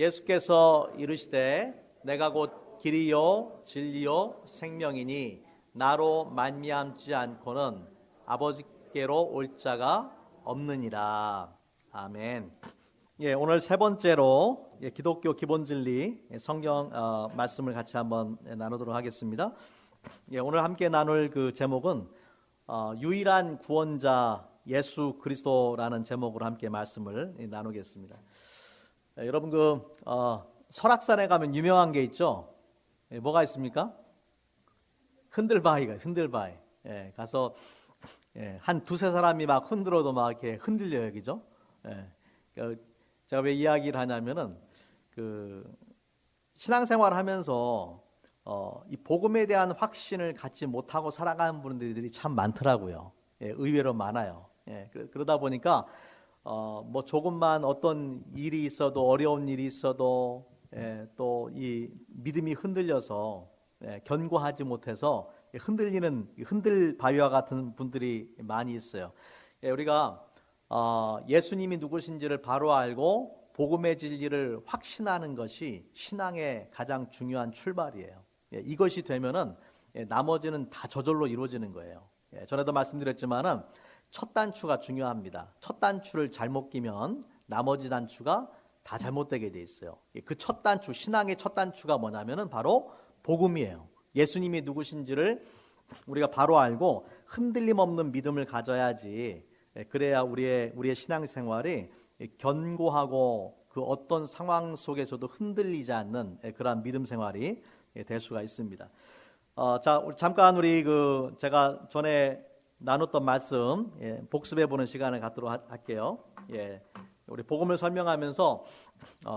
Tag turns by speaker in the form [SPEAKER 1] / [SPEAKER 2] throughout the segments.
[SPEAKER 1] 예수께서 이르시되 내가 곧 길이요 진리요 생명이니 나로 말미암지 않고는 아버지께로 올 자가 없느니라. 아멘. 오늘 세 번째로 기독교 기본 진리 성경 말씀을 같이 한번 나누도록 하겠습니다. 오늘 함께 나눌 그 제목은 유일한 구원자 예수 그리스도라는 제목으로 함께 말씀을 나누겠습니다. 여러분 설악산에 가면 유명한 게 있죠. 뭐가 있습니까? 흔들바위가 흔들바위. 가서 한 두세 사람이 막 흔들어도 막 이렇게 흔들려요, 그죠? 제가 왜 이야기를 하냐면은 신앙생활을 하면서 이 복음에 대한 확신을 갖지 못하고 살아가는 분들이 참 많더라고요. 의외로 많아요. 그러다 보니까 뭐 조금만 어떤 일이 있어도 어려운 일이 있어도 또 이 믿음이 흔들려서 견고하지 못해서 흔들리는 흔들바위와 같은 분들이 많이 있어요. 우리가 예수님이 누구신지를 바로 알고 복음의 진리를 확신하는 것이 신앙의 가장 중요한 출발이에요. 이것이 되면은 나머지는 다 저절로 이루어지는 거예요. 전에도 말씀드렸지만은 첫 단추가 중요합니다. 첫 단추를 잘못 끼면 나머지 단추가 다 잘못되게 돼 있어요. 그 첫 단추, 신앙의 첫 단추가 뭐냐면은 바로 복음이에요. 예수님이 누구신지를 우리가 바로 알고 흔들림 없는 믿음을 가져야지. 그래야 우리의 신앙생활이 견고하고 그 어떤 상황 속에서도 흔들리지 않는 그러한 믿음 생활이 될 수가 있습니다. 자, 잠깐 우리 제가 전에 나눴던 말씀 복습해 보는 시간을 갖도록 할게요. 우리 복음을 설명하면서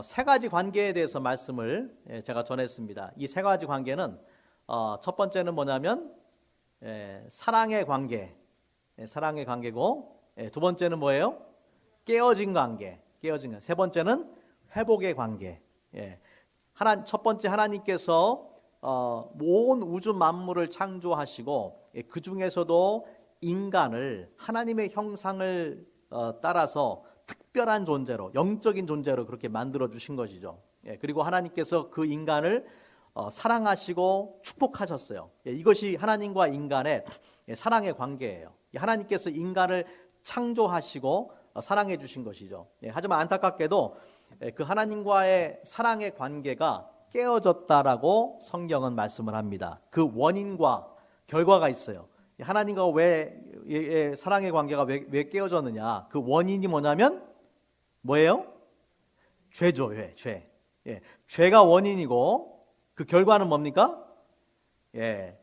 [SPEAKER 1] 세 가지 관계에 대해서 말씀을 제가 전했습니다. 이 세 가지 관계는 첫 번째는 뭐냐면 사랑의 관계, 사랑의 관계고, 두 번째는 뭐예요? 깨어진 관계, 깨어진 관계. 세 번째는 회복의 관계. 첫 번째 하나님께서 온 우주 만물을 창조하시고 그 중에서도 인간을 하나님의 형상을 따라서 특별한 존재로, 영적인 존재로 그렇게 만들어 주신 것이죠. 그리고 하나님께서 그 인간을 사랑하시고 축복하셨어요. 이것이 하나님과 인간의 사랑의 관계예요. 하나님께서 인간을 창조하시고 사랑해 주신 것이죠. 하지만 안타깝게도 그 하나님과의 사랑의 관계가 깨어졌다라고 성경은 말씀을 합니다. 그 원인과 결과가 있어요. 하나님과 왜 사랑의 관계가 왜 깨어졌느냐? 그 원인이 뭐냐면 뭐예요? 죄죠, 죄. 죄가 원인이고 그 결과는 뭡니까?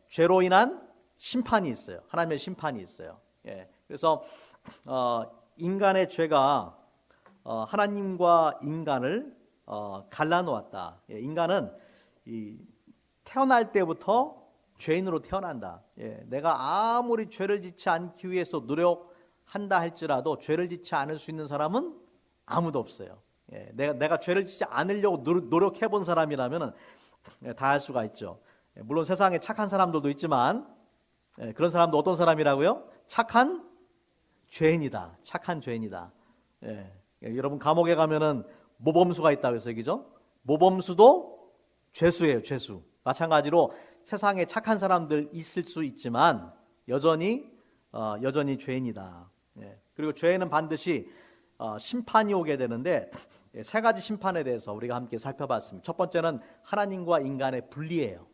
[SPEAKER 1] 죄로 인한 심판이 있어요. 하나님의 심판이 있어요. 그래서 인간의 죄가 하나님과 인간을 갈라놓았다. 인간은 태어날 때부터 죄인으로 태어난다. 내가 아무리 죄를 짓지 않기 위해서 노력한다 할지라도 죄를 짓지 않을 수 있는 사람은 아무도 없어요. 내가 죄를 짓지 않으려고 노력해 본 사람이라면 다 할 수가 있죠. 물론 세상에 착한 사람들도 있지만 그런 사람도 어떤 사람이라고요? 착한 죄인이다. 착한 죄인이다. 여러분 감옥에 가면은 모범수가 있다고 해서 얘기죠. 모범수도 죄수예요, 죄수. 마찬가지로 세상에 착한 사람들 있을 수 있지만 여전히 죄인이다. 그리고 죄에는 반드시 심판이 오게 되는데 세 가지 심판에 대해서 우리가 함께 살펴봤습니다. 첫 번째는 하나님과 인간의 분리예요.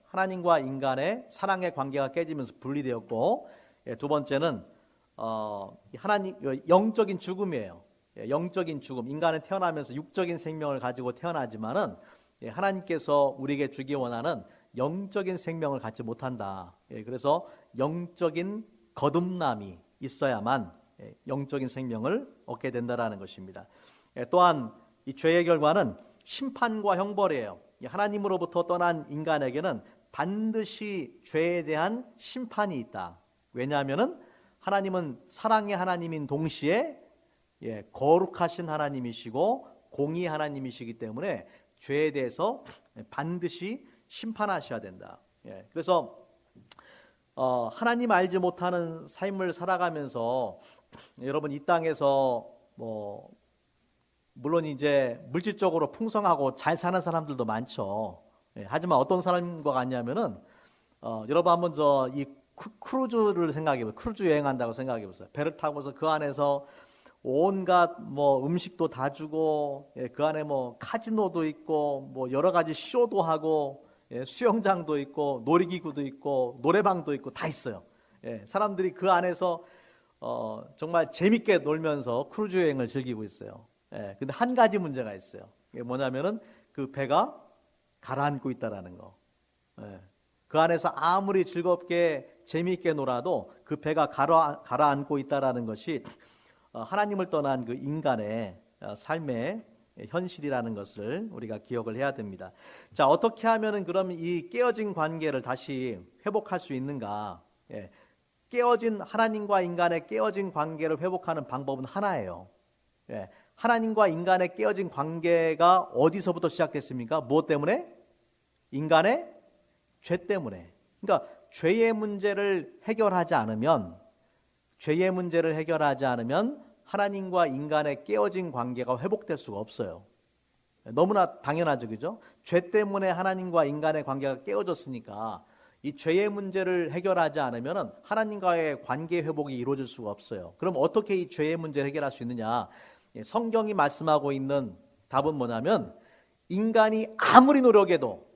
[SPEAKER 1] 하나님과 인간의 사랑의 관계가 깨지면서 분리되었고, 두 번째는 영적인 죽음이에요. 영적인 죽음. 인간은 태어나면서 육적인 생명을 가지고 태어나지만은 하나님께서 우리에게 주기 원하는 영적인 생명을 갖지 못한다. 그래서 영적인 거듭남이 있어야만 영적인 생명을 얻게 된다라는 것입니다. 또한 이 죄의 결과는 심판과 형벌이에요. 하나님으로부터 떠난 인간에게는 반드시 죄에 대한 심판이 있다. 왜냐하면은 하나님은 사랑의 하나님인 동시에 거룩하신 하나님이시고 공의 하나님이시기 때문에 죄에 대해서 반드시 심판하셔야 된다. 그래서 하나님 알지 못하는 삶을 살아가면서 여러분 이 땅에서 뭐 물론 이제 물질적으로 풍성하고 잘 사는 사람들도 많죠. 하지만 어떤 사람과 같냐면은 여러분 한번 이 크루즈를 생각해보세요. 크루즈 여행한다고 생각해보세요. 배를 타고서 그 안에서 온갖 뭐 음식도 다 주고, 그 안에 뭐 카지노도 있고, 뭐 여러 가지 쇼도 하고, 수영장도 있고, 놀이기구도 있고, 노래방도 있고 다 있어요. 사람들이 그 안에서 정말 재밌게 놀면서 크루즈 여행을 즐기고 있어요. 근데 한 가지 문제가 있어요. 이게 뭐냐면은 그 배가 가라앉고 있다라는 거. 그 안에서 아무리 즐겁게 재미있게 놀아도 그 배가 가라앉고 있다라는 것이 하나님을 떠난 그 인간의 삶의 현실이라는 것을 우리가 기억을 해야 됩니다. 자, 어떻게 하면은 그럼 이 깨어진 관계를 다시 회복할 수 있는가? 깨어진 하나님과 인간의 깨어진 관계를 회복하는 방법은 하나예요. 하나님과 인간의 깨어진 관계가 어디서부터 시작됐습니까? 무엇 때문에? 인간의 죄 때문에. 그러니까 죄의 문제를 해결하지 않으면 하나님과 인간의 깨어진 관계가 회복될 수가 없어요. 너무나 당연하죠, 그죠? 죄 때문에 하나님과 인간의 관계가 깨어졌으니까 이 죄의 문제를 해결하지 않으면 하나님과의 관계 회복이 이루어질 수가 없어요. 그럼 어떻게 이 죄의 문제를 해결할 수 있느냐? 성경이 말씀하고 있는 답은 뭐냐면, 인간이 아무리 노력해도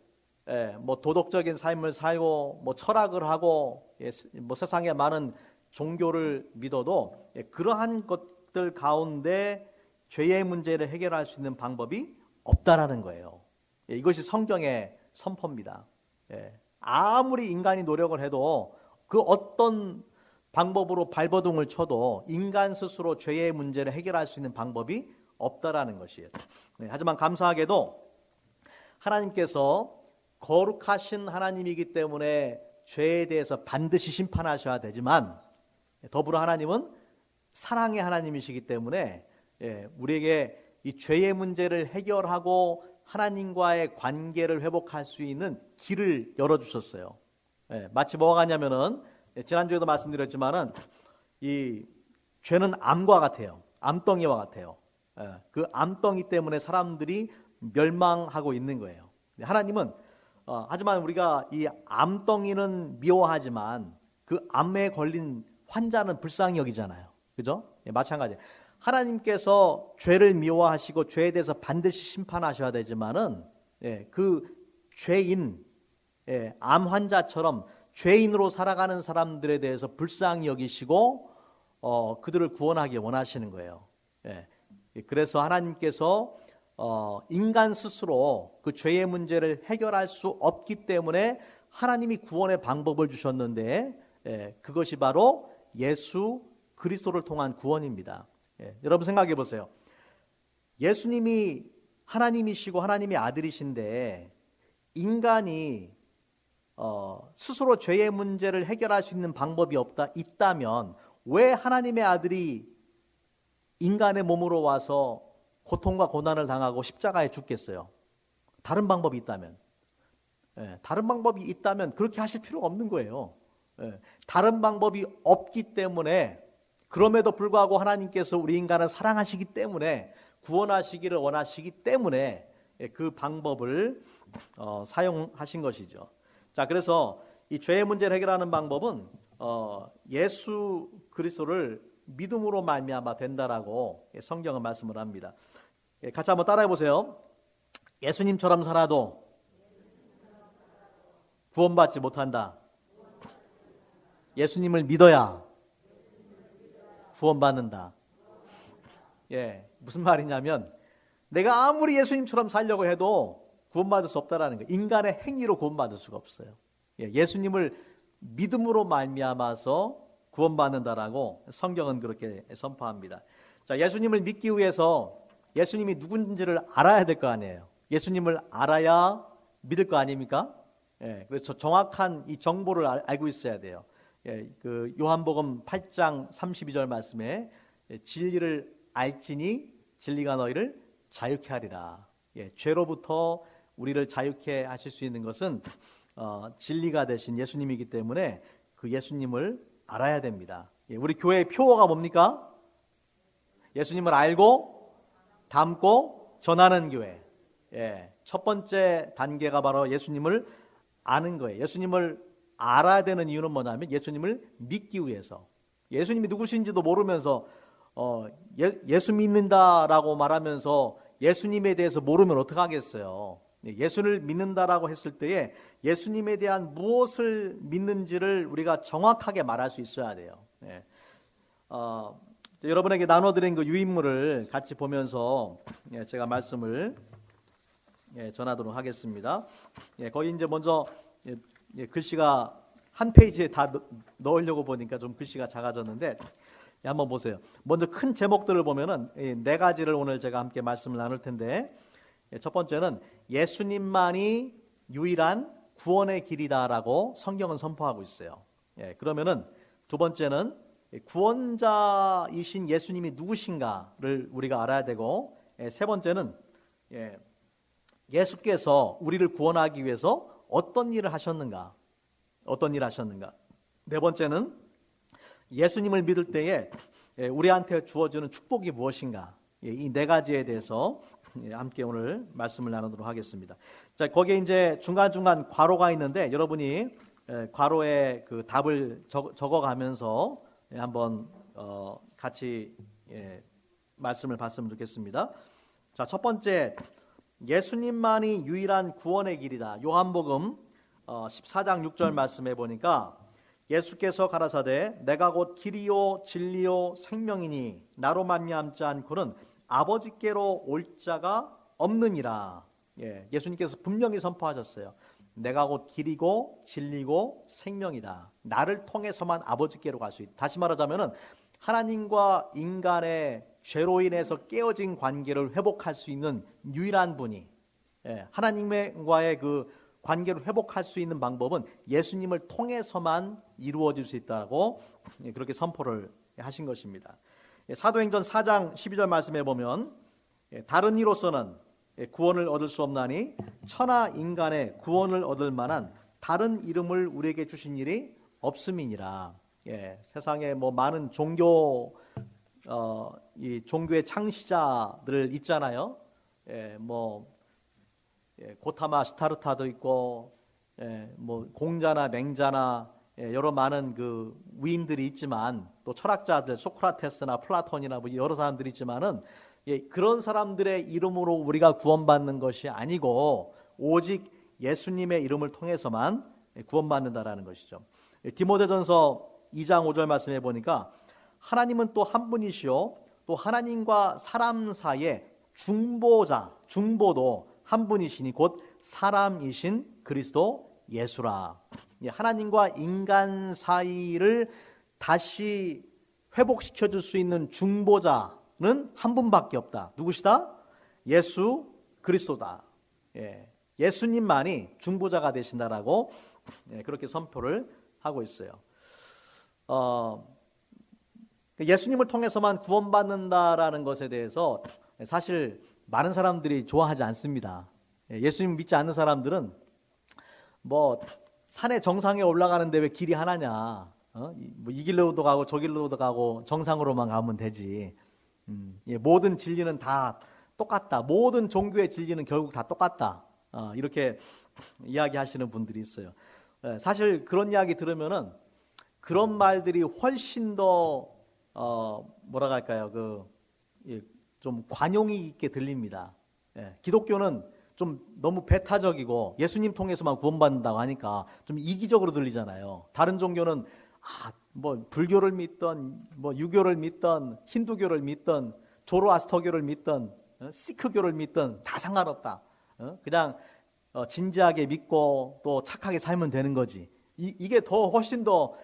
[SPEAKER 1] 뭐 도덕적인 삶을 살고 뭐 철학을 하고 뭐 세상에 많은 종교를 믿어도 그러한 것들 가운데 죄의 문제를 해결할 수 있는 방법이 없다라는 거예요. 이것이 성경의 선포입니다. 아무리 인간이 노력을 해도 그 어떤 방법으로 발버둥을 쳐도 인간 스스로 죄의 문제를 해결할 수 있는 방법이 없다라는 것이에요. 하지만 감사하게도 하나님께서 거룩하신 하나님이기 때문에 죄에 대해서 반드시 심판하셔야 되지만, 더불어 하나님은 사랑의 하나님이시기 때문에 우리에게 이 죄의 문제를 해결하고 하나님과의 관계를 회복할 수 있는 길을 열어주셨어요. 마치 뭐가 같냐면은, 지난주에도 말씀드렸지만은, 이 죄는 암과 같아요. 암덩이와 같아요. 그 암덩이 때문에 사람들이 멸망하고 있는 거예요. 하나님은 하지만 우리가 이 암덩이는 미워하지만 그 암에 걸린 환자는 불쌍히 여기잖아요. 그죠? 마찬가지. 하나님께서 죄를 미워하시고 죄에 대해서 반드시 심판하셔야 되지만은 그 죄인, 암 환자처럼 죄인으로 살아가는 사람들에 대해서 불쌍히 여기시고 그들을 구원하기 원하시는 거예요. 그래서 하나님께서 인간 스스로 그 죄의 문제를 해결할 수 없기 때문에 하나님이 구원의 방법을 주셨는데, 그것이 바로 예수 그리스도를 통한 구원입니다. 여러분 생각해 보세요. 예수님이 하나님이시고 하나님의 아들이신데, 인간이 스스로 죄의 문제를 해결할 수 있는 방법이 있다면 왜 하나님의 아들이 인간의 몸으로 와서 고통과 고난을 당하고 십자가에 죽겠어요? 다른 방법이 있다면, 다른 방법이 있다면 그렇게 하실 필요가 없는 거예요. 다른 방법이 없기 때문에, 그럼에도 불구하고 하나님께서 우리 인간을 사랑하시기 때문에, 구원하시기를 원하시기 때문에 그 방법을 사용하신 것이죠. 자, 그래서 이 죄의 문제를 해결하는 방법은 예수 그리스도를 믿음으로 말미암아 된다라고 성경은 말씀을 합니다. 같이 한번 따라해 보세요. 예수님처럼 살아도 구원받지 못한다. 예수님을 믿어야 구원받는다. 무슨 말이냐면, 내가 아무리 예수님처럼 살려고 해도 구원받을 수 없다라는 거예요. 인간의 행위로 구원받을 수가 없어요. 예수님을 믿음으로 말미암아서 구원받는다라고 성경은 그렇게 선포합니다. 자, 예수님을 믿기 위해서 예수님이 누군지를 알아야 될 거 아니에요. 예수님을 알아야 믿을 거 아닙니까? 그래서 정확한 이 정보를 알고 있어야 돼요. 그 요한복음 8장 32절 말씀에 진리를 알지니 진리가 너희를 자유케 하리라. 죄로부터 우리를 자유케 하실 수 있는 것은 진리가 되신 예수님이기 때문에 그 예수님을 알아야 됩니다. 우리 교회의 표어가 뭡니까? 예수님을 알고 담고 전하는 교회. 첫 번째 단계가 바로 예수님을 아는 거예요. 예수님을 알아야 되는 이유는 뭐냐면 예수님을 믿기 위해서. 예수님이 누구신지도 모르면서 예수 믿는다라고 말하면서 예수님에 대해서 모르면 어떡하겠어요. 예수를 믿는다라고 했을 때에 예수님에 대한 무엇을 믿는지를 우리가 정확하게 말할 수 있어야 돼요. 여러분에게 나눠드린 그 유인물을 같이 보면서 제가 말씀을 전하도록 하겠습니다. 거기 이제 먼저 글씨가 한 페이지에 다 넣으려고 보니까 좀 글씨가 작아졌는데 한번 보세요. 먼저 큰 제목들을 보면은 네 가지를 오늘 제가 함께 말씀을 나눌 텐데, 첫 번째는 예수님만이 유일한 구원의 길이다라고 성경은 선포하고 있어요. 그러면은 두 번째는 구원자이신 예수님이 누구신가를 우리가 알아야 되고, 세 번째는 예수께서 우리를 구원하기 위해서 어떤 일을 하셨는가? 네 번째는 예수님을 믿을 때에 우리한테 주어지는 축복이 무엇인가? 이 네 가지에 대해서 함께 오늘 말씀을 나누도록 하겠습니다. 자, 거기에 이제 중간중간 괄호가 있는데 여러분이 괄호에 그 답을 적어가면서 한번 같이 말씀을 봤으면 좋겠습니다. 자, 첫 번째, 예수님만이 유일한 구원의 길이다. 요한복음 14장 6절 말씀해 보니까 예수께서 가라사대 내가 곧 길이요 진리요 생명이니 나로 말미암지 않고는 아버지께로 올 자가 없느니라. 예수님께서 분명히 선포하셨어요. 내가 곧 길이고 진리고 생명이다. 나를 통해서만 아버지께로 갈 수 있다. 다시 말하자면은 하나님과 인간의 죄로 인해서 깨어진 관계를 회복할 수 있는 유일한 분이, 하나님과의 그 관계를 회복할 수 있는 방법은 예수님을 통해서만 이루어질 수 있다고 그렇게 선포를 하신 것입니다. 사도행전 4장 12절 말씀에 보면 다른 이로서는 구원을 얻을 수 없나니 천하 인간의 구원을 얻을 만한 다른 이름을 우리에게 주신 일이 없음이니라. 세상에 뭐 많은 이 종교의 창시자들 있잖아요. 고타마 스타르타도 있고, 뭐 공자나 맹자나 여러 많은 그 위인들이 있지만, 또 철학자들 소크라테스나 플라톤이나 뭐 여러 사람들이 있지만은 그런 사람들의 이름으로 우리가 구원받는 것이 아니고 오직 예수님의 이름을 통해서만 구원받는다라는 것이죠. 디모데전서 2장 5절 말씀해 보니까 하나님은 또 한 분이시요 또 하나님과 사람 사이의 중보도 한 분이시니 곧 사람이신 그리스도 예수라. 하나님과 인간 사이를 다시 회복시켜 줄 수 있는 중보자는 한 분밖에 없다. 누구시다? 예수 그리스도다. 예수님만이 중보자가 되신다라고 그렇게 선포를 하고 있어요. 예수님을 통해서만 구원받는다라는 것에 대해서 사실 많은 사람들이 좋아하지 않습니다. 예수님 믿지 않는 사람들은 뭐 산의 정상에 올라가는데 왜 길이 하나냐? 뭐 이 길로도 가고 저 길로도 가고 정상으로만 가면 되지. 모든 진리는 다 똑같다. 모든 종교의 진리는 결국 다 똑같다. 이렇게 이야기하시는 분들이 있어요. 사실 그런 이야기 들으면은 그런 말들이 훨씬 더 뭐라 할까요? 좀 관용이 있게 들립니다. 기독교는 좀 너무 배타적이고 예수님 통해서만 구원받는다고 하니까 좀 이기적으로 들리잖아요. 다른 종교는 뭐 불교를 믿던 뭐 유교를 믿던 힌두교를 믿던 조로아스터교를 믿던 시크교를 믿던 다 상관없다. 그냥 진지하게 믿고 또 착하게 살면 되는 거지. 이게 더 훨씬 더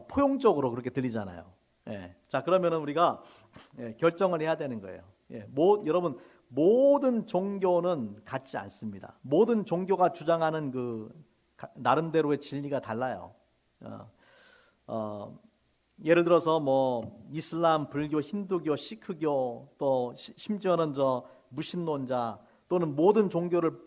[SPEAKER 1] 포용적으로 그렇게 들리잖아요. 자, 그러면은 우리가 결정을 해야 되는 거예요. 여러분, 모든 종교는 같지 않습니다. 모든 종교가 주장하는 그 나름대로의 진리가 달라요. 예를 들어서 뭐 이슬람, 불교, 힌두교, 시크교, 또 심지어는 무신론자 또는 모든 종교를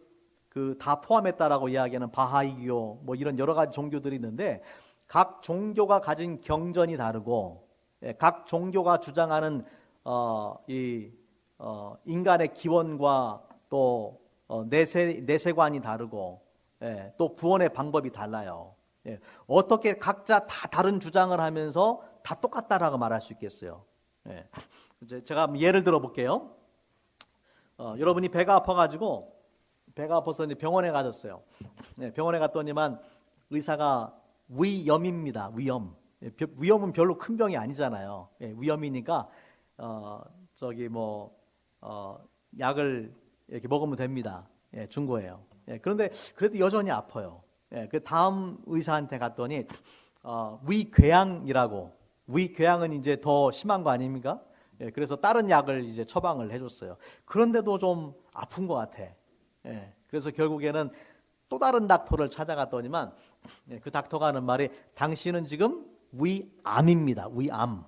[SPEAKER 1] 다 포함했다라고 이야기하는 바하이교, 뭐 이런 여러 가지 종교들이 있는데 각 종교가 가진 경전이 다르고 각 종교가 주장하는 이 인간의 기원과 또 내세관이 다르고, 예, 또 구원의 방법이 달라요. 예, 어떻게 각자 다 다른 주장을 하면서 다 똑같다라고 말할 수 있겠어요? 예, 제가 예를 들어 볼게요. 여러분이 배가 아파가지고 배가 아파서 이제 병원에 가셨어요. 예, 병원에 갔더니만 의사가 위염입니다. 위염. 예, 위염은 별로 큰 병이 아니잖아요. 예, 위염이니까 약을 이렇게 먹으면 됩니다. 예, 준 거예요. 예, 그런데 그래도 여전히 아파요. 예, 그 다음 의사한테 갔더니 위궤양이라고. 위궤양은 이제 더 심한 거 아닙니까? 예, 그래서 다른 약을 이제 처방을 해줬어요. 그런데도 좀 아픈 것 같아. 예, 그래서 결국에는 또 다른 닥터를 찾아갔더니만, 예, 그 닥터가 하는 말이 당신은 지금 위암입니다. 위암.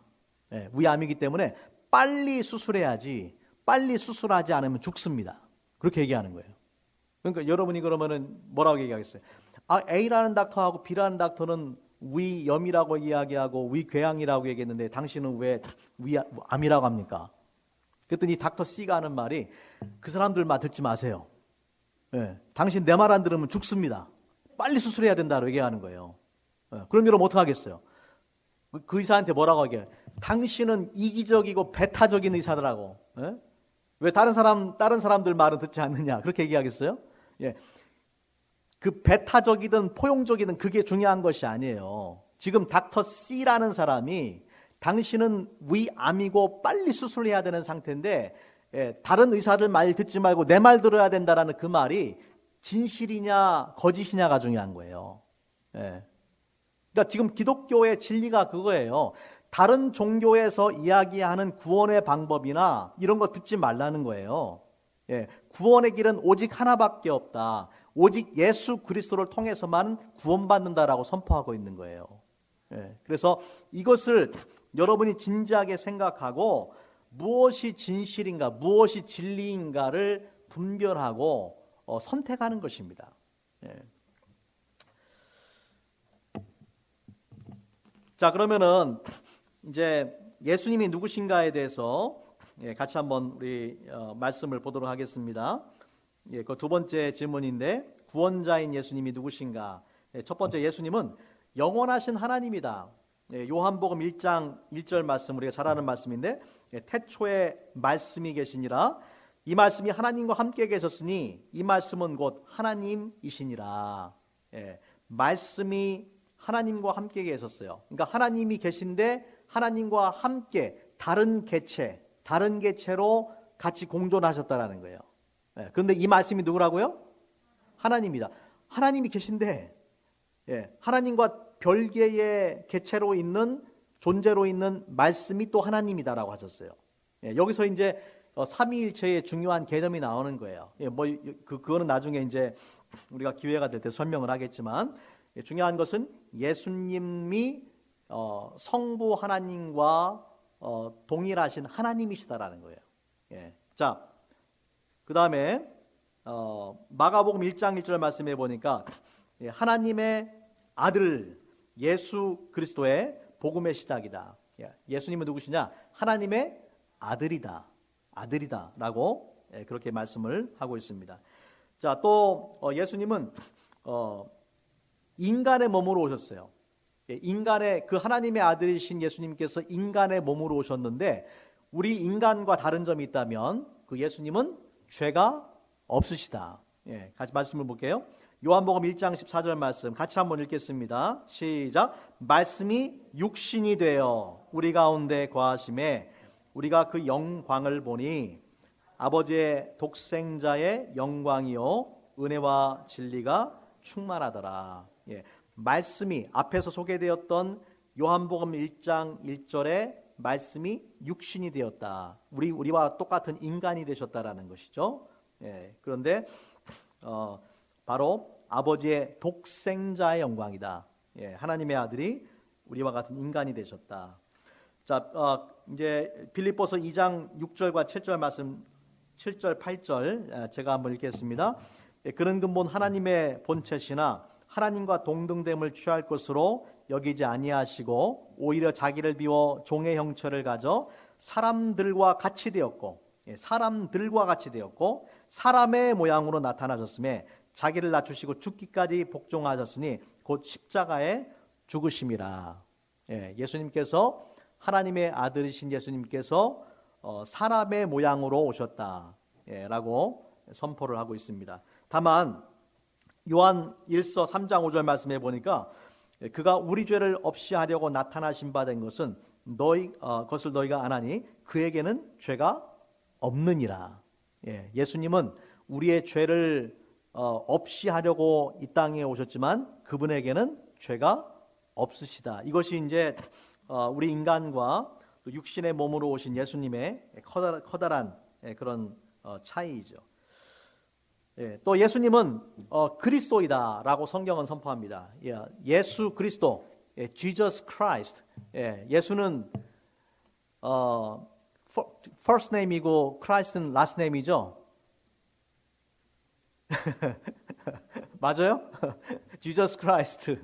[SPEAKER 1] 예, 위암이기 때문에 빨리 수술해야지, 빨리 수술하지 않으면 죽습니다. 그렇게 얘기하는 거예요. 그러니까 여러분이 그러면은 뭐라고 얘기하겠어요? A라는 닥터하고 B라는 닥터는 위염이라고 이야기하고 위궤양이라고 얘기했는데 당신은 왜 위암이라고 합니까? 그랬더니 닥터 C가 하는 말이 그 사람들 말 듣지 마세요. 예, 당신 내 말 안 들으면 죽습니다. 빨리 수술해야 된다고 얘기하는 거예요. 예, 그럼 여러분 어떻게 하겠어요? 그 의사한테 뭐라고 하게? 당신은 이기적이고 배타적인 의사더라고. 예? 왜 다른 사람들 말은 듣지 않느냐? 그렇게 얘기하겠어요? 예. 그 배타적이든 포용적이든 그게 중요한 것이 아니에요. 지금 닥터 C라는 사람이 당신은 위암이고 빨리 수술해야 되는 상태인데, 예, 다른 의사들 말 듣지 말고 내 말 들어야 된다라는 그 말이 진실이냐 거짓이냐가 중요한 거예요. 예. 그러니까 지금 기독교의 진리가 그거예요. 다른 종교에서 이야기하는 구원의 방법이나 이런 거 듣지 말라는 거예요. 예, 구원의 길은 오직 하나밖에 없다. 오직 예수 그리스도를 통해서만 구원받는다라고 선포하고 있는 거예요. 예, 그래서 이것을 여러분이 진지하게 생각하고 무엇이 진실인가, 무엇이 진리인가를 분별하고 선택하는 것입니다. 예. 자, 그러면은 이제 예수님이 누구신가에 대해서 같이 한번 우리 말씀을 보도록 하겠습니다. 예, 그 두 번째 질문인데 구원자인 예수님이 누구신가? 예, 첫 번째, 예수님은 영원하신 하나님이다. 예, 요한복음 1장 1절 말씀 우리가 잘 아는 말씀인데, 예, 태초에 말씀이 계시니라. 이 말씀이 하나님과 함께 계셨으니 이 말씀은 곧 하나님이시니라. 예, 말씀이 하나님과 함께 계셨어요. 그러니까 하나님이 계신데 하나님과 함께 다른 개체로 같이 공존하셨다라는 거예요. 예, 그런데 이 말씀이 누구라고요? 하나님이다. 하나님이 계신데, 예, 하나님과 별개의 개체로 있는 존재로 있는 말씀이 또 하나님이다라고 하셨어요. 예, 여기서 이제 삼위일체의 중요한 개념이 나오는 거예요. 예, 그거는 나중에 이제 우리가 기회가 될 때 설명을 하겠지만, 예, 중요한 것은 예수님이 성부 하나님과 동일하신 하나님이시다라는 거예요. 예, 자, 그 다음에 마가복음 1장 1절 말씀해 보니까, 예, 하나님의 아들 예수 그리스도의 복음의 시작이다. 예, 예수님은 누구시냐? 하나님의 아들이다라고, 예, 그렇게 말씀을 하고 있습니다. 자, 또 예수님은 인간의 몸으로 오셨어요. 예, 인간의 그 하나님의 아들이신 예수님께서 인간의 몸으로 오셨는데, 우리 인간과 다른 점이 있다면 그 예수님은 죄가 없으시다. 예, 같이 말씀을 볼게요. 요한복음 1장 14절 말씀 같이 한번 읽겠습니다. 시작. 말씀이 육신이 되어 우리 가운데 거하심에 우리가 그 영광을 보니 아버지의 독생자의 영광이요 은혜와 진리가 충만하더라. 예, 말씀이 앞에서 소개되었던 요한복음 1장 1절에 말씀이 육신이 되었다. 우리와 똑같은 인간이 되셨다라는 것이죠. 예, 그런데 바로 아버지의 독생자의 영광이다. 예, 하나님의 아들이 우리와 같은 인간이 되셨다. 자, 이제 빌립보서 2장 6절과 7절 말씀, 7절 8절 제가 한번 읽겠습니다. 예, 그런 근본 하나님의 본체시나 하나님과 동등됨을 취할 것으로 여기지 아니하시고 오히려 자기를 비워 종의 형체를 가져 사람들과 같이 되었고 사람들과 같이 되었고 사람의 모양으로 나타나셨음에 자기를 낮추시고 죽기까지 복종하셨으니 곧 십자가에 죽으심이라. 예수님께서 하나님의 아들이신 예수님께서 사람의 모양으로 오셨다라고 선포를 하고 있습니다. 다만 요한 1서 3장 5절 말씀해 보니까 그가 우리 죄를 없이 하려고 나타나신 바 된 것은 그것을 너희가 아나니 그에게는 죄가 없느니라. 예수님은 우리의 죄를 없이 하려고 이 땅에 오셨지만 그분에게는 죄가 없으시다. 이것이 이제 우리 인간과 또 육신의 몸으로 오신 예수님의 커다란 그런 차이이죠. 또 예수님은 그리스도이다라고 성경은 선포합니다. 예수 그리스도, Jesus Christ. 예수는 first name이고 Christ는 last name이죠. 맞아요? Jesus Christ.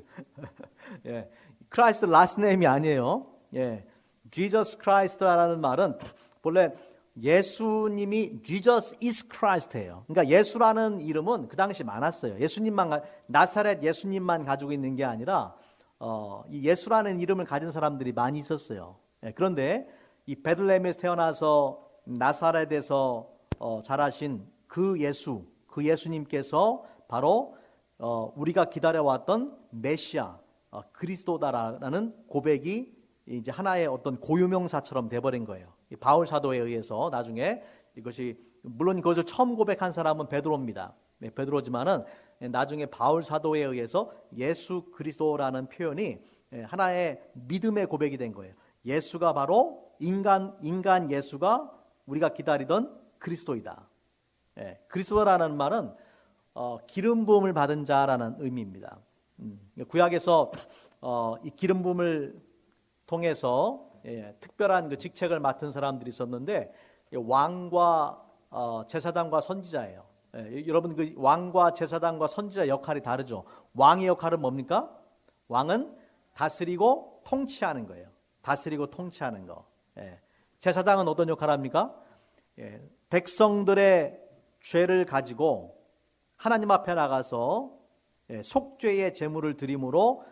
[SPEAKER 1] Christ last name이 아니에요. Jesus Christ라는 말은 본래 예수님이 Jesus is Christ예요. 그러니까 예수라는 이름은 그 당시 많았어요. 나사렛 예수님만 가지고 있는 게 아니라 이 예수라는 이름을 가진 사람들이 많이 있었어요. 그런데 이 베들레헴에서 태어나서 나사렛에서 자라신 그 예수님께서 바로 우리가 기다려왔던 메시아 그리스도다라는 고백이 이제 하나의 어떤 고유명사처럼 돼버린 거예요. 바울 사도에 의해서 나중에 이것이 물론 그것을 처음 고백한 사람은 베드로입니다. 베드로지만은 나중에 바울 사도에 의해서 예수 그리스도라는 표현이 하나의 믿음의 고백이 된 거예요. 예수가 바로 인간 예수가 우리가 기다리던 그리스도이다. 그리스도라는 말은 기름 부음을 받은 자라는 의미입니다. 구약에서 이 기름 부음을 통해서 특별한 그 직책을 맡은 사람들이 있었는데 왕과 제사장과 선지자예요. 여러분 그 왕과 제사장과 선지자 역할이 다르죠. 왕의 역할은 뭡니까? 왕은 다스리고 통치하는 거예요. 다스리고 통치하는 거. 제사장은 어떤 역할을 합니까? 백성들의 죄를 가지고 하나님 앞에 나가서 속죄의 제물을 드림으로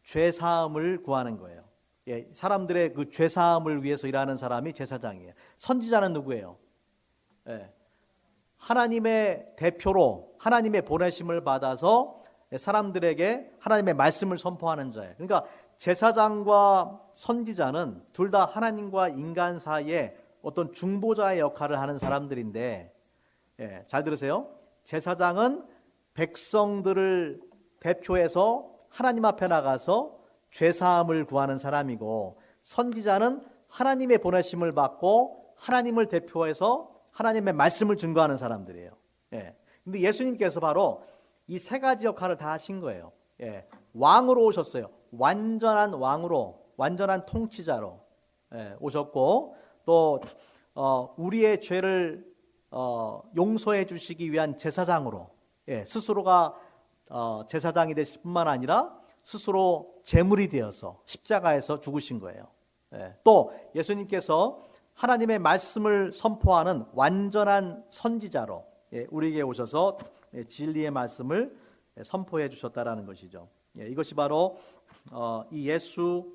[SPEAKER 1] 죄 사함을 구하는 거예요. 사람들의 그 죄 사함을 위해서 일하는 사람이 제사장이에요. 선지자는 누구예요? 하나님의 대표로 하나님의 보내심을 받아서 사람들에게 하나님의 말씀을 선포하는 자예요. 그러니까 제사장과 선지자는 둘 다 하나님과 인간 사이에 어떤 중보자의 역할을 하는 사람들인데, 잘 들으세요. 제사장은 백성들을 대표해서 하나님 앞에 나가서 죄사함을 구하는 사람이고, 선지자는 하나님의 보내심을 받고 하나님을 대표해서 하나님의 말씀을 증거하는 사람들이에요. 근데 예수님께서 바로 이 세 가지 역할을 다 하신 거예요. 왕으로 오셨어요. 완전한 왕으로, 완전한 통치자로 오셨고, 또 우리의 죄를 용서해 주시기 위한 제사장으로, 스스로가 제사장이 되실 뿐만 아니라 스스로 제물이 되어서 십자가에서 죽으신 거예요. 또 예수님께서 하나님의 말씀을 선포하는 완전한 선지자로 우리에게 오셔서 진리의 말씀을 선포해 주셨다라는 것이죠. 이것이 바로 이 예수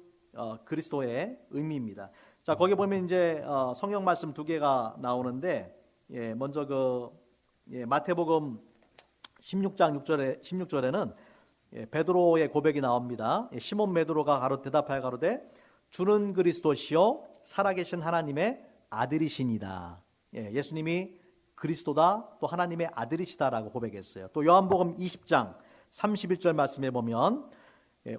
[SPEAKER 1] 그리스도의 의미입니다. 자, 거기 보면 이제 성경 말씀 두 개가 나오는데, 먼저 마태복음 16장 16절에는 베드로의 고백이 나옵니다. 시몬 베드로가 대답하여 가로되 주는 그리스도시요 살아계신 하나님의 아들이시니다. 예수님이 그리스도다, 또 하나님의 아들이시다라고 고백했어요. 또 요한복음 20장 31절 말씀에 보면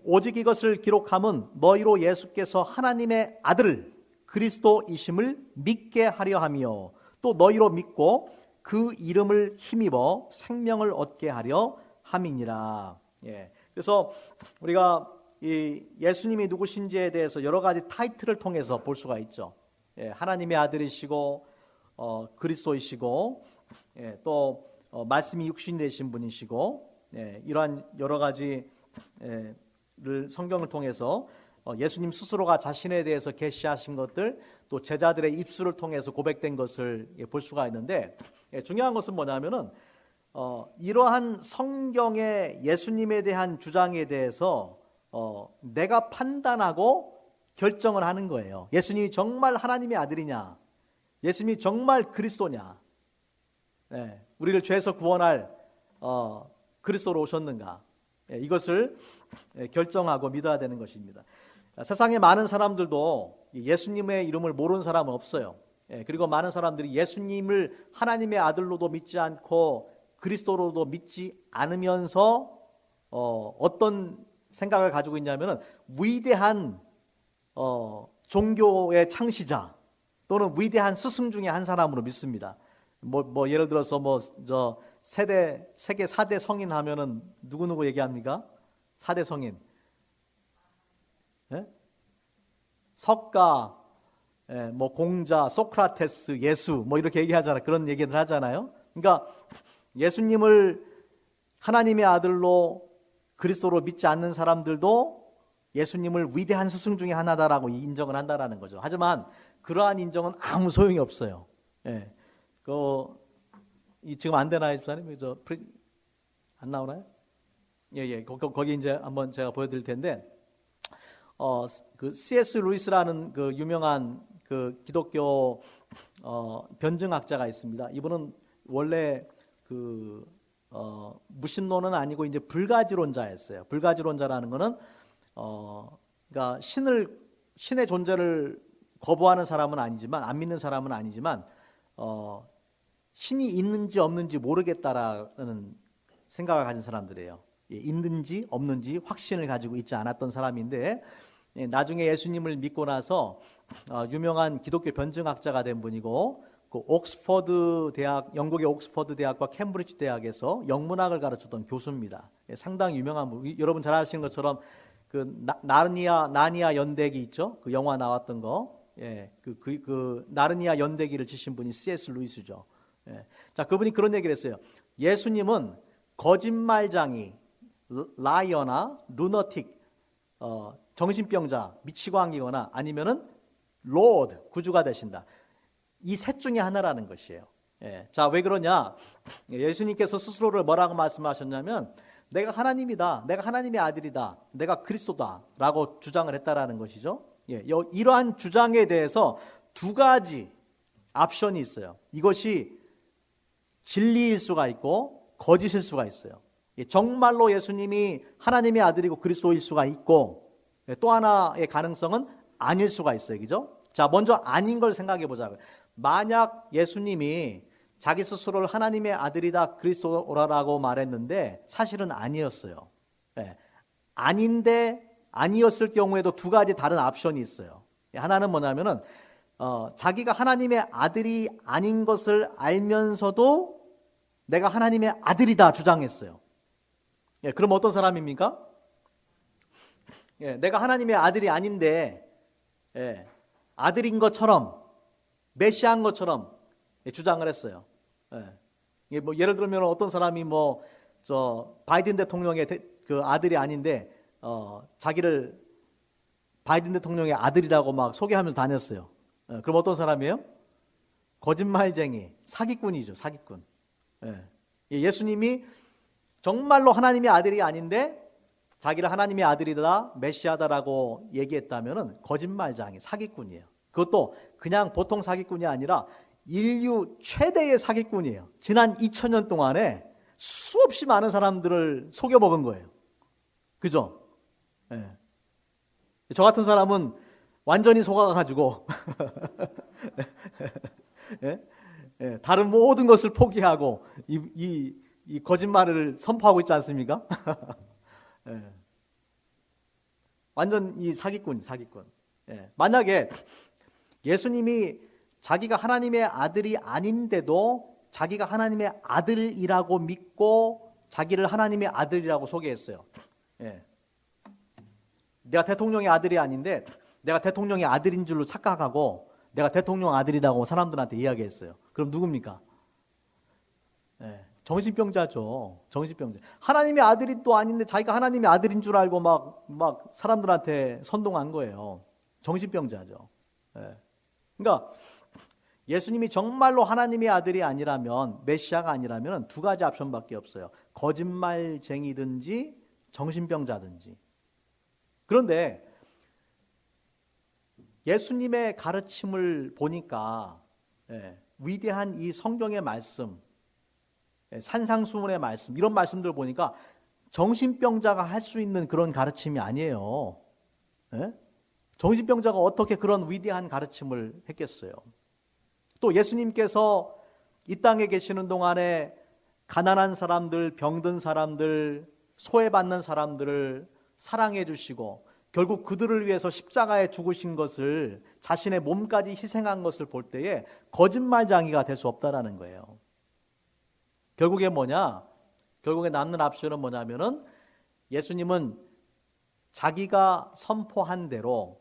[SPEAKER 1] 오직 이것을 기록함은 너희로 예수께서 하나님의 아들 그리스도이심을 믿게 하려 함이요 또 너희로 믿고 그 이름을 힘입어 생명을 얻게 하려 함이니라. 그래서 우리가 이 예수님이 누구신지에 대해서 여러 가지 타이틀을 통해서 볼 수가 있죠. 하나님의 아들이시고 그리스도이시고, 또 말씀이 육신 되신 분이시고, 이러한 여러 가지를 성경을 통해서 예수님 스스로가 자신에 대해서 계시하신 것들, 또 제자들의 입술을 통해서 고백된 것을 볼 수가 있는데, 중요한 것은 뭐냐면은 이러한 성경의 예수님에 대한 주장에 대해서 내가 판단하고 결정을 하는 거예요. 예수님이 정말 하나님의 아들이냐, 예수님이 정말 그리스도냐, 우리를 죄에서 구원할 그리스도로 오셨는가, 이것을 결정하고 믿어야 되는 것입니다. 세상에 많은 사람들도 예수님의 이름을 모르는 사람은 없어요. 그리고 많은 사람들이 예수님을 하나님의 아들로도 믿지 않고 그리스도로도 믿지 않으면서 어떤 생각을 가지고 있냐면은 위대한 종교의 창시자 또는 위대한 스승 중에 한 사람으로 믿습니다. 뭐 예를 들어서 세계 4대 성인 하면은 누구 얘기합니까? 4대 성인. 석가, 공자, 소크라테스, 예수 이렇게 얘기하잖아요. 그런 얘기를 하잖아요. 그러니까 예수님을 하나님의 아들로 그리스도로 믿지 않는 사람들도 예수님을 위대한 스승 중에 하나다라고 인정을 한다라는 거죠. 하지만 그러한 인정은 아무 소용이 없어요. 지금 안 되나요, 집사님? 안 나오나요? 거기 이제 한번 제가 보여드릴 텐데, 그 C.S. 루이스라는 그 유명한 그 기독교 변증학자가 있습니다. 이분은 원래 무신론은 아니고 이제 불가지론자였어요. 불가지론자라는 거는 그러니까 신의 존재를 거부하는 사람은 아니지만, 안 믿는 사람은 아니지만, 신이 있는지 없는지 모르겠다라는 생각을 가진 사람들이에요. 있는지 없는지 확신을 가지고 있지 않았던 사람인데, 나중에 예수님을 믿고 나서 유명한 기독교 변증학자가 된 분이고, 그 옥스퍼드 대학, 영국의 옥스퍼드 대학과 캠브리지 대학에서 영문학을 가르쳤던 교수입니다. 상당히 유명한 분. 여러분 잘 아시는 것처럼 그 나르니아 연대기 있죠? 그 영화 나왔던 거. 그 나르니아 연대기를 지신 분이 C.S. 루이스죠. 자, 그분이 그런 얘기를 했어요. 예수님은 거짓말장이, 라이어나 루너틱, 정신병자, 미치광이거나 아니면은 로드, 구주가 되신다. 이 셋 중에 하나라는 것이에요. 자, 왜 그러냐? 예수님께서 스스로를 뭐라고 말씀하셨냐면, 내가 하나님이다, 내가 하나님의 아들이다, 내가 그리스도다라고 주장을 했다라는 것이죠. 이러한 주장에 대해서 두 가지 옵션이 있어요. 이것이 진리일 수가 있고 거짓일 수가 있어요. 정말로 예수님이 하나님의 아들이고 그리스도일 수가 있고, 또 하나의 가능성은 아닐 수가 있어요. 그죠? 자, 먼저 아닌 걸 생각해 보자고요. 만약 예수님이 자기 스스로를 하나님의 아들이다, 그리스도라고 말했는데 사실은 아니었어요. 아닌데 아니었을 경우에도 두 가지 다른 옵션이 있어요. 하나는 뭐냐면은 자기가 하나님의 아들이 아닌 것을 알면서도 내가 하나님의 아들이다 주장했어요. 그럼 어떤 사람입니까? 내가 하나님의 아들이 아닌데 아들인 것처럼, 메시아인 것처럼 주장을 했어요. 예를 들면 어떤 사람이 바이든 대통령의 그 아들이 아닌데 자기를 바이든 대통령의 아들이라고 막 소개하면서 다녔어요. 그럼 어떤 사람이에요? 거짓말쟁이, 사기꾼이죠, 사기꾼. 예수님이 정말로 하나님의 아들이 아닌데 자기를 하나님의 아들이다, 메시아다라고 얘기했다면 거짓말장이, 사기꾼이에요. 그것도 그냥 보통 사기꾼이 아니라 인류 최대의 사기꾼이에요. 지난 2000년 동안에 수없이 많은 사람들을 속여먹은 거예요. 그죠? 저 같은 사람은 완전히 속아가지고 다른 모든 것을 포기하고 이 거짓말을 선포하고 있지 않습니까? 완전 이 사기꾼. 만약에 예수님이 자기가 하나님의 아들이 아닌데도 자기가 하나님의 아들이라고 믿고 자기를 하나님의 아들이라고 소개했어요. 내가 대통령의 아들이 아닌데 내가 대통령의 아들인 줄로 착각하고 내가 대통령 아들이라고 사람들한테 이야기했어요. 그럼 누굽니까? 정신병자죠. 정신병자. 하나님의 아들이 또 아닌데 자기가 하나님의 아들인 줄 알고 막 사람들한테 선동한 거예요. 정신병자죠. 예. 그러니까 예수님이 정말로 하나님의 아들이 아니라면, 메시아가 아니라면 두 가지 옵션밖에 없어요. 거짓말쟁이든지 정신병자든지. 그런데 예수님의 가르침을 보니까 위대한 이 성경의 말씀, 산상수훈의 말씀, 이런 말씀들 보니까 정신병자가 할 수 있는 그런 가르침이 아니에요. 정신병자가 어떻게 그런 위대한 가르침을 했겠어요? 또 예수님께서 이 땅에 계시는 동안에 가난한 사람들, 병든 사람들, 소외받는 사람들을 사랑해 주시고 결국 그들을 위해서 십자가에 죽으신 것을, 자신의 몸까지 희생한 것을 볼 때에 거짓말쟁이가 될 수 없다라는 거예요. 결국에 뭐냐? 결국에 남는 옵션은 뭐냐면은 예수님은 자기가 선포한 대로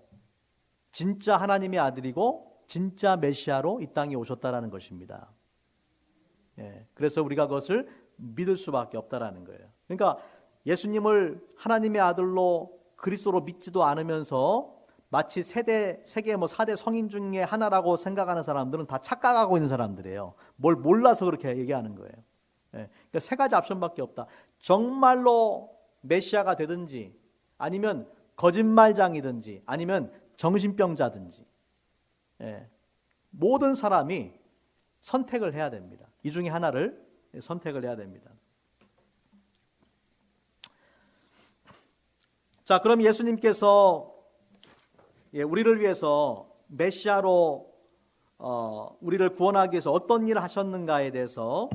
[SPEAKER 1] 진짜 하나님의 아들이고 진짜 메시아로 이 땅에 오셨다라는 것입니다. 그래서 우리가 그것을 믿을 수밖에 없다라는 거예요. 그러니까 예수님을 하나님의 아들로 그리스도로 믿지도 않으면서 마치 세계 4대 성인 중에 하나라고 생각하는 사람들은 다 착각하고 있는 사람들이에요. 뭘 몰라서 그렇게 얘기하는 거예요. 그러니까 세 가지 옵션밖에 없다. 정말로 메시아가 되든지, 아니면 거짓말장이든지, 아니면 정신병자든지. 모든 사람이 선택을 해야 됩니다. 이 중에 하나를 선택을 해야 됩니다. 자, 그럼 예수님께서 우리를 위해서 메시아로 우리를 구원하기 위해서 어떤 일을 하셨는가에 대해서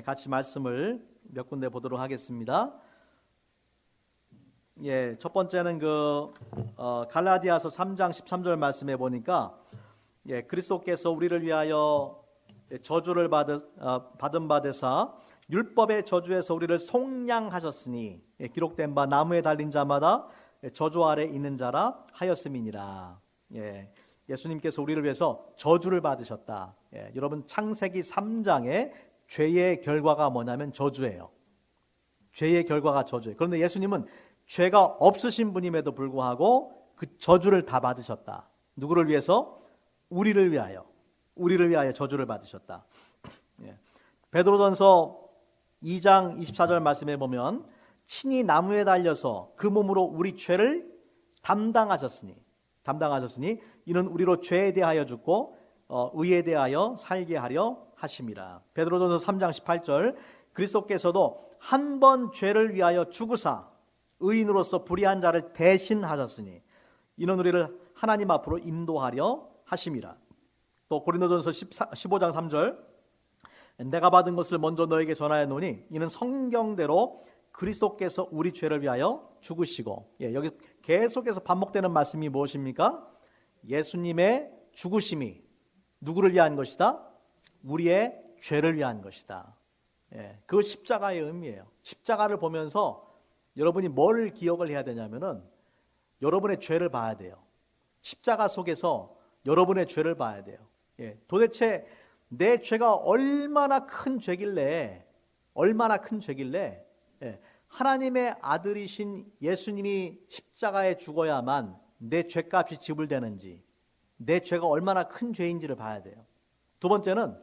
[SPEAKER 1] 같이 말씀을 몇 군데 보도록 하겠습니다. 첫 번째는 갈라디아서 3장 13절 말씀에 보니까 그리스도께서 우리를 위하여 저주를 받은 바 되사 율법의 저주에서 우리를 속량하셨으니 기록된 바 나무에 달린 자마다 저주 아래 있는 자라 하였음이니라. 예수님께서 우리를 위해서 저주를 받으셨다. 여러분, 창세기 3장의 죄의 결과가 뭐냐면 저주예요. 죄의 결과가 저주예요. 그런데 예수님은 죄가 없으신 분임에도 불구하고 그 저주를 다 받으셨다. 누구를 위해서? 우리를 위하여 저주를 받으셨다. 베드로전서 2장 24절 말씀에 보면 친히 나무에 달려서 그 몸으로 우리 죄를 담당하셨으니 이는 우리로 죄에 대하여 죽고 의에 대하여 살게 하려 하심이라. 베드로전서 3장 18절 그리스도께서도 한 번 죄를 위하여 죽으사 의인으로서 불의한 자를 대신하셨으니 이는 우리를 하나님 앞으로 인도하려 하심이라. 또 고린도전서 15장 3절 내가 받은 것을 먼저 너에게 전하였노니 이는 성경대로 그리스도께서 우리 죄를 위하여 죽으시고. 여기 계속해서 반복되는 말씀이 무엇입니까? 예수님의 죽으심이 누구를 위한 것이다? 우리의 죄를 위한 것이다. 그 십자가의 의미예요. 십자가를 보면서 여러분이 뭘 기억을 해야 되냐면은 여러분의 죄를 봐야 돼요. 십자가 속에서 여러분의 죄를 봐야 돼요. 도대체 내 죄가 얼마나 큰 죄길래 하나님의 아들이신 예수님이 십자가에 죽어야만 내 죄값이 지불되는지, 내 죄가 얼마나 큰 죄인지를 봐야 돼요. 두 번째는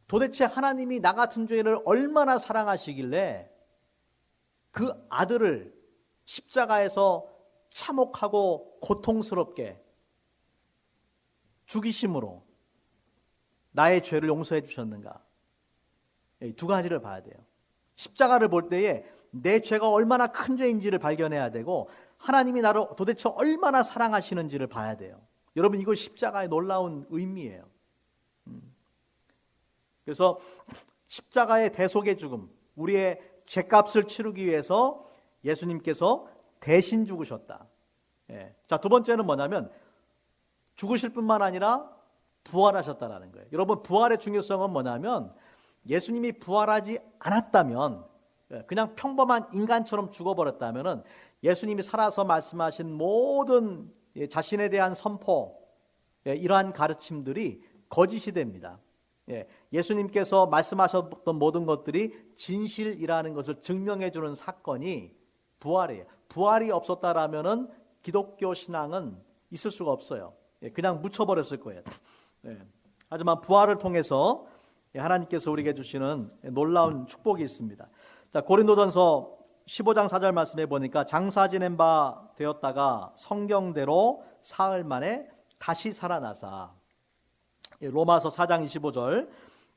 [SPEAKER 1] 도대체 하나님이 나 같은 죄인을 얼마나 사랑하시길래 그 아들을 십자가에서 참혹하고 고통스럽게 죽이심으로 나의 죄를 용서해 주셨는가? 이 두 가지를 봐야 돼요. 십자가를 볼 때에 내 죄가 얼마나 큰 죄인지를 발견해야 되고 하나님이 나를 도대체 얼마나 사랑하시는지를 봐야 돼요. 여러분, 이거 십자가의 놀라운 의미예요. 그래서 십자가의 대속의 죽음, 우리의 죄값을 치르기 위해서 예수님께서 대신 죽으셨다. 자, 두 번째는 뭐냐면 죽으실 뿐만 아니라 부활하셨다라는 거예요. 여러분, 부활의 중요성은 뭐냐면 예수님이 부활하지 않았다면, 그냥 평범한 인간처럼 죽어버렸다면 예수님이 살아서 말씀하신 모든 자신에 대한 선포, 이러한 가르침들이 거짓이 됩니다. 예수님께서 말씀하셨던 모든 것들이 진실이라는 것을 증명해 주는 사건이 부활이에요. 부활이 없었다라면은 기독교 신앙은 있을 수가 없어요. 그냥 묻혀버렸을 거예요. 하지만 부활을 통해서 하나님께서 우리에게 주시는 놀라운 축복이 있습니다. 자, 고린도전서 15장 4절 말씀해 보니까 장사 지낸 바 되었다가 성경대로 사흘 만에 다시 살아나사. 로마서 4장 25절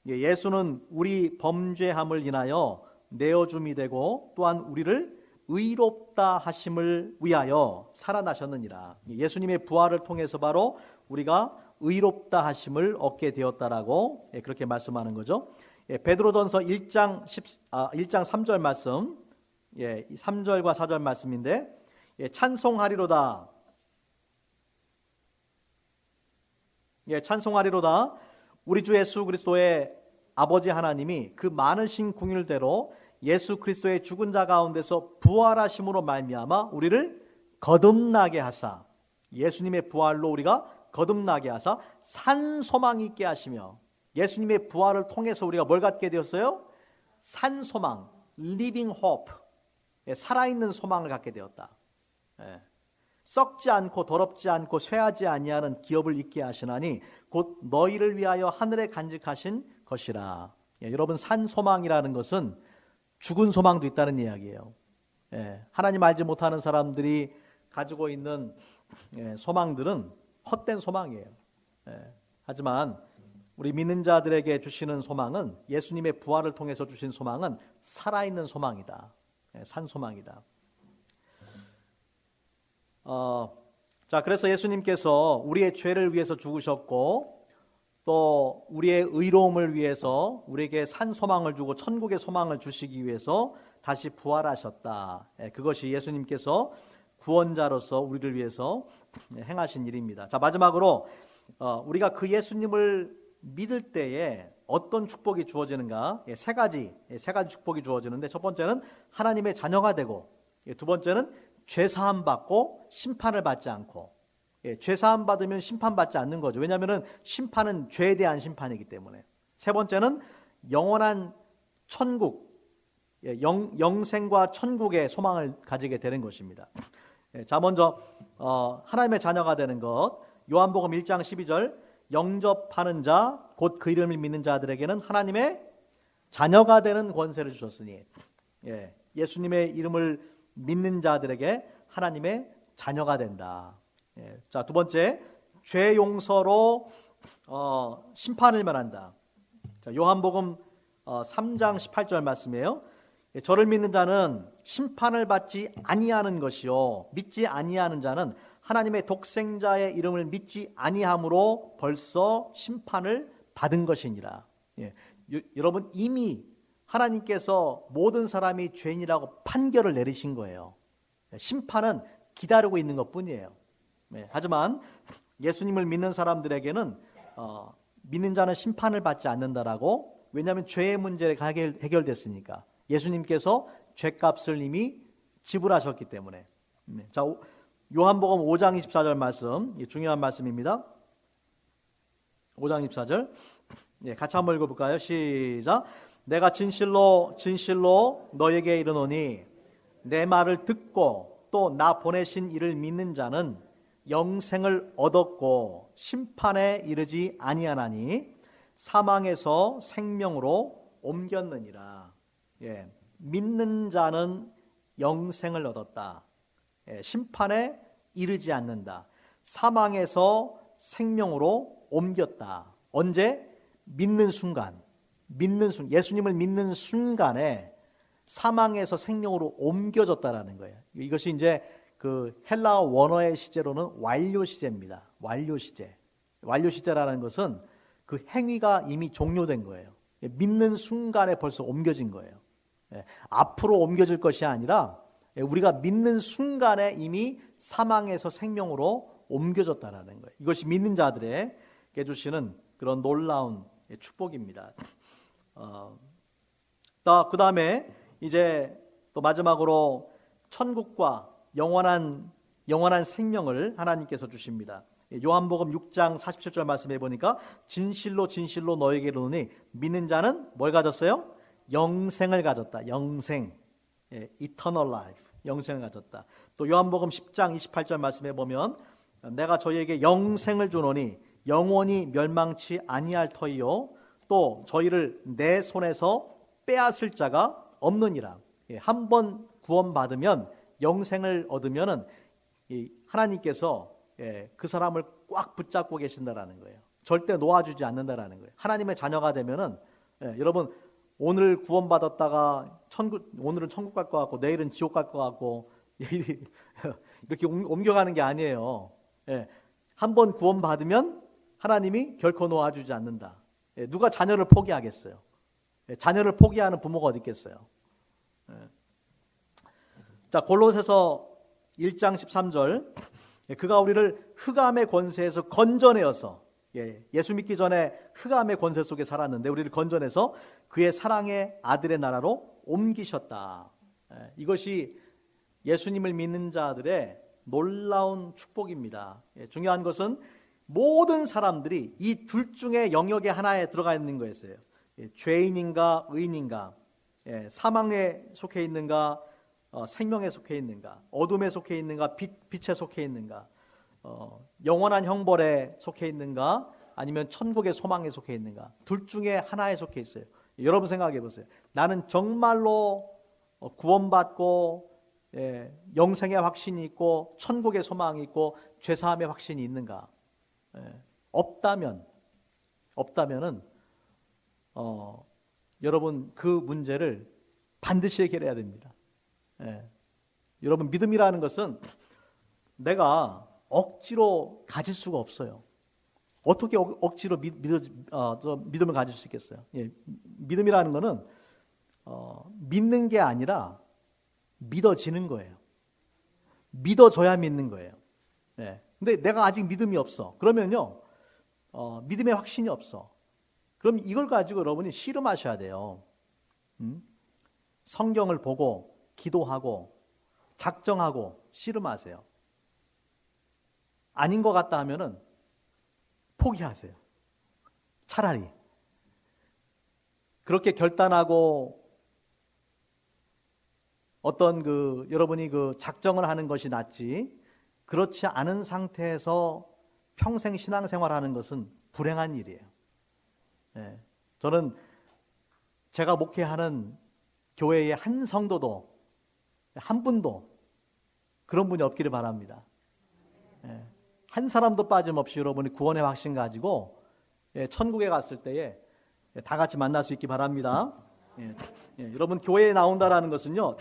[SPEAKER 1] 예수는 우리 범죄함을 인하여 내어줌이 되고 또한 우리를 의롭다 하심을 위하여 살아나셨느니라. 예수님의 부활을 통해서 바로 우리가 의롭다 하심을 얻게 되었다라고 그렇게 말씀하는 거죠. 베드로전서 1장 3절 말씀, 3절과 4절 말씀인데 찬송하리로다. 찬송하리로다. 우리 주 예수 그리스도의 아버지 하나님이 그 많으신 긍휼대로 예수 그리스도의 죽은 자 가운데서 부활하심으로 말미암아 우리를 거듭나게 하사, 예수님의 부활로 우리가 거듭나게 하사 산 소망이 있게 하시며, 예수님의 부활을 통해서 우리가 뭘 갖게 되었어요? 산 소망, living hope, 살아있는 소망을 갖게 되었다. 썩지 않고 더럽지 않고 쇠하지 아니하는 기업을 있게 하시나니 곧 너희를 위하여 하늘에 간직하신 것이라. 여러분, 산 소망이라는 것은 죽은 소망도 있다는 이야기예요. 하나님 알지 못하는 사람들이 가지고 있는 소망들은 헛된 소망이에요. 하지만 우리 믿는 자들에게 주시는 소망은, 예수님의 부활을 통해서 주신 소망은 살아있는 소망이다. 산 소망이다. 자, 그래서 예수님께서 우리의 죄를 위해서 죽으셨고 또 우리의 의로움을 위해서 우리에게 산 소망을 주고 천국의 소망을 주시기 위해서 다시 부활하셨다. 그것이 예수님께서 구원자로서 우리를 위해서 행하신 일입니다. 자, 마지막으로 우리가 그 예수님을 믿을 때에 어떤 축복이 주어지는가? 세 가지 축복이 주어지는데, 첫 번째는 하나님의 자녀가 되고, 두 번째는 죄사함 받고 심판을 받지 않고. 죄사함 받으면 심판받지 않는 거죠. 왜냐하면 심판은 죄에 대한 심판이기 때문에. 세 번째는 영원한 천국, 영생과 천국의 소망을 가지게 되는 것입니다. 자, 먼저 하나님의 자녀가 되는 것, 요한복음 1장 12절 영접하는 자, 곧 그 이름을 믿는 자들에게는 하나님의 자녀가 되는 권세를 주셨으니, 예수님의 이름을 믿는 자들에게 하나님의 자녀가 된다. 자, 두 번째, 죄 용서로 심판을 면한다. 자, 요한복음 3장 18절 말씀이에요. 저를 믿는 자는 심판을 받지 아니하는 것이요, 믿지 아니하는 자는 하나님의 독생자의 이름을 믿지 아니함으로 벌써 심판을 받은 것이니라. 여러분, 이미 하나님께서 모든 사람이 죄인이라고 판결을 내리신 거예요. 심판은 기다리고 있는 것뿐이에요. 하지만 예수님을 믿는 사람들에게는 믿는 자는 심판을 받지 않는다라고, 왜냐하면 죄의 문제가 해결됐으니까. 예수님께서 죄값을 이미 지불하셨기 때문에. 자, 요한복음 5장 24절 말씀, 중요한 말씀입니다. 5장 24절 같이 한번 읽어볼까요? 시작. 내가 진실로 진실로 너에게 이르노니 내 말을 듣고 또 나 보내신 이를 믿는 자는 영생을 얻었고 심판에 이르지 아니하나니 사망에서 생명으로 옮겼느니라. 믿는 자는 영생을 얻었다. 심판에 이르지 않는다. 사망에서 생명으로 옮겼다. 언제? 믿는 순간. 예수님을 믿는 순간에 사망에서 생명으로 옮겨졌다라는 거예요. 이것이 이제 그 헬라어 원어의 시제로는 완료 시제입니다. 완료 시제. 완료 시제라는 것은 그 행위가 이미 종료된 거예요. 믿는 순간에 벌써 옮겨진 거예요. 앞으로 옮겨질 것이 아니라 우리가 믿는 순간에 이미 사망에서 생명으로 옮겨졌다라는 거예요. 이것이 믿는 자들에게 주시는 그런 놀라운 축복입니다. 그 다음에 이제 또 마지막으로 천국과 영원한 생명을 하나님께서 주십니다. 요한복음 6장 47절 말씀해 보니까 진실로 진실로 너에게 이르노니 믿는 자는 뭘 가졌어요? 영생을 가졌다. 영생, eternal life, 영생을 가졌다. 또 요한복음 10장 28절 말씀해 보면 내가 저희에게 영생을 주노니 영원히 멸망치 아니할 터이요 또 저희를 내 손에서 빼앗을 자가 없느니라. 한 번 구원받으면 영생을 얻으면은 하나님께서 그 사람을 꽉 붙잡고 계신다라는 거예요. 절대 놓아주지 않는다라는 거예요. 하나님의 자녀가 되면은 여러분 오늘 구원받았다가 오늘은 천국 갈 것 같고 내일은 지옥 갈 것 같고 이렇게 옮겨가는 게 아니에요. 한 번 구원받으면 하나님이 결코 놓아주지 않는다. 누가 자녀를 포기하겠어요? 자녀를 포기하는 부모가 어디 있겠어요? 자, 골로새서 1장 13절 그가 우리를 흑암의 권세에서 건져내어서 예수 믿기 전에 흑암의 권세 속에 살았는데 우리를 건져내서 그의 사랑의 아들의 나라로 옮기셨다. 이것이 예수님을 믿는 자들의 놀라운 축복입니다. 중요한 것은 모든 사람들이 이 둘 중에 영역의 하나에 들어가 있는 거였어요. 죄인인가 의인인가, 사망에 속해 있는가, 생명에 속해 있는가, 어둠에 속해 있는가, 빛에 속해 있는가, 영원한 형벌에 속해 있는가, 아니면 천국의 소망에 속해 있는가. 둘 중에 하나에 속해 있어요. 여러분 생각해 보세요. 나는 정말로 구원받고 영생의 확신이 있고 천국의 소망이 있고 죄사함의 확신이 있는가? 없다면은 여러분 그 문제를 반드시 해결해야 됩니다. 여러분 믿음이라는 것은 내가 억지로 가질 수가 없어요. 어떻게 억지로 믿음을 가질 수 있겠어요? 믿음이라는 것은 믿는 게 아니라 믿어지는 거예요. 믿어져야 믿는 거예요. 근데 내가 아직 믿음이 없어. 그러면요, 믿음의 확신이 없어. 그럼 이걸 가지고 여러분이 씨름하셔야 돼요. 성경을 보고 기도하고 작정하고 씨름하세요. 아닌 것 같다 하면은 포기하세요. 차라리 그렇게 결단하고 어떤 여러분이 작정을 하는 것이 낫지, 그렇지 않은 상태에서 평생 신앙생활하는 것은 불행한 일이에요. 저는 제가 목회하는 교회의 한 성도도 한 분도 그런 분이 없기를 바랍니다. 한 사람도 빠짐없이 여러분이 구원의 확신 가지고 천국에 갔을 때에 다 같이 만날 수 있기 바랍니다. 여러분 교회에 나온다라는 것은요,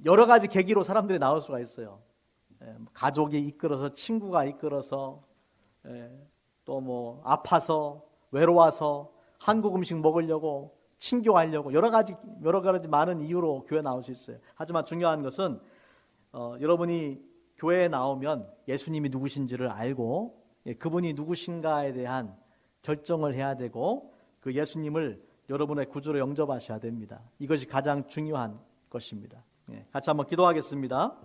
[SPEAKER 1] 여러 가지 계기로 사람들이 나올 수가 있어요. 가족이 이끌어서, 친구가 이끌어서, 또 뭐 아파서, 외로워서, 한국 음식 먹으려고, 친교하려고 여러 가지 많은 이유로 교회 나올 수 있어요. 하지만 중요한 것은 여러분이 교회에 나오면 예수님이 누구신지를 알고 그분이 누구신가에 대한 결정을 해야 되고 그 예수님을 여러분의 구주로 영접하셔야 됩니다. 이것이 가장 중요한 것입니다. 같이 한번 기도하겠습니다.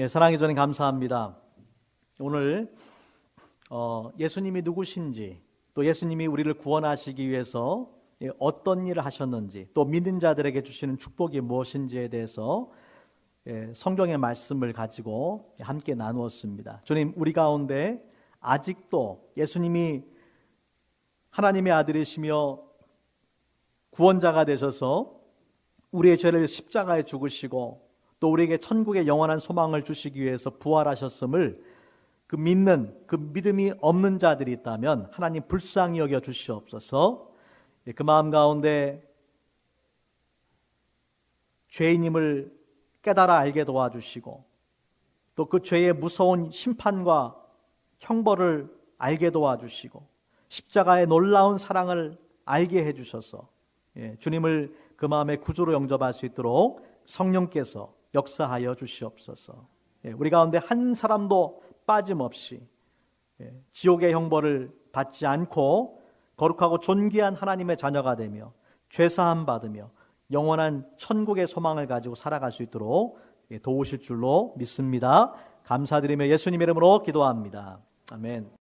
[SPEAKER 1] 사랑의 주님 감사합니다. 오늘 예수님이 누구신지, 또 예수님이 우리를 구원하시기 위해서 어떤 일을 하셨는지, 또 믿는 자들에게 주시는 축복이 무엇인지에 대해서 성경의 말씀을 가지고 함께 나누었습니다. 주님, 우리 가운데 아직도 예수님이 하나님의 아들이시며 구원자가 되셔서 우리의 죄를 십자가에 죽으시고 또 우리에게 천국의 영원한 소망을 주시기 위해서 부활하셨음을 그 믿는, 그 믿음이 없는 자들이 있다면 하나님 불쌍히 여겨 주시옵소서. 그 마음 가운데 죄인임을 깨달아 알게 도와주시고 또 그 죄의 무서운 심판과 형벌을 알게 도와주시고 십자가의 놀라운 사랑을 알게 해주셔서 주님을 그 마음의 구주로 영접할 수 있도록 성령께서 역사하여 주시옵소서. 우리 가운데 한 사람도 빠짐없이 지옥의 형벌을 받지 않고 거룩하고 존귀한 하나님의 자녀가 되며 죄사함 받으며 영원한 천국의 소망을 가지고 살아갈 수 있도록 도우실 줄로 믿습니다. 감사드리며 예수님 이름으로 기도합니다. 아멘.